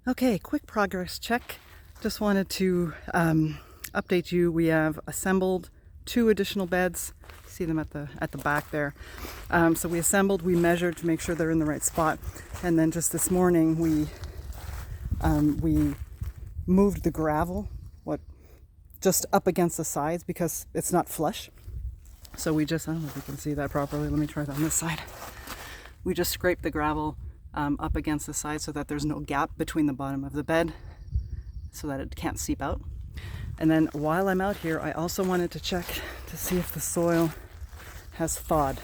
Okay, quick progress check. Just wanted to update you. We have assembled 2 additional beds. See them at the back there. So we assembled, we measured to make sure they're in the right spot, and then just this morning we moved the gravel just up against the sides because it's not flush. So we just, I don't know if you can see that properly. Let me try that on this side. We just scraped the gravel up against the side so that there's no gap between the bottom of the bed so that it can't seep out. And then while I'm out here, I also wanted to check to see if the soil has thawed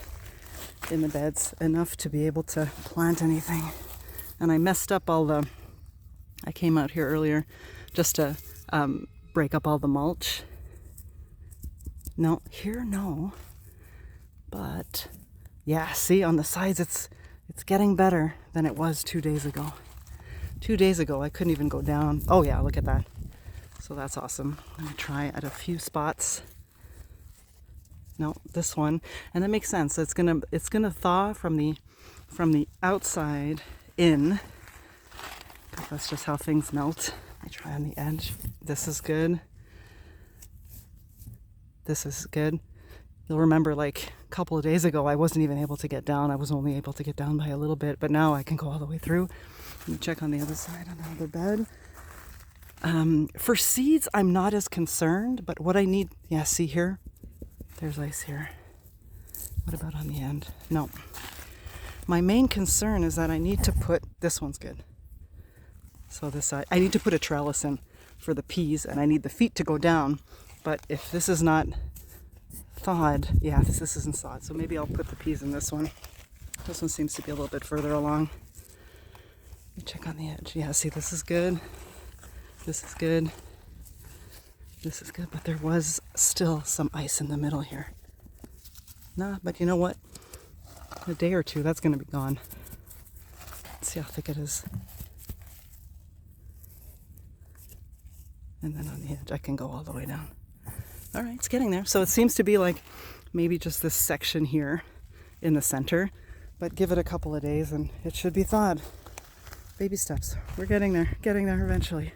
in the beds enough to be able to plant anything. And I messed up I came out here earlier just to break up all the mulch. No, here, no. But yeah, see on the sides, it's getting better than it was 2 days ago. 2 days ago, I couldn't even go down. Oh yeah, look at that. So that's awesome. I'm gonna try at a few spots. No, this one, and that makes sense. It's gonna thaw from the outside in. That's just how things melt. I try on the edge. This is good. This is good. You'll remember like a couple of days ago, I wasn't even able to get down. I was only able to get down by a little bit, but now I can go all the way through. Let me check on the other side, on the other bed. For seeds, I'm not as concerned, but what I need, yeah, see here? There's ice here. What about on the end? No. My main concern is that I need to put, this one's good. So this side, I need to put a trellis in for the peas, and I need the feet to go down. But if this is not thawed, yeah, this isn't thawed, so maybe I'll put the peas in this one. This one seems to be a little bit further along. Let me check on the edge. Yeah, see, this is good. This is good. This is good, but there was still some ice in the middle here. Nah, but you know what? In a day or two, that's going to be gone. Let's see how thick it is. And then on the edge, I can go all the way down. All right, it's getting there. So it seems to be like maybe just this section here in the center, but give it a couple of days and it should be thawed. Baby steps. We're getting there eventually.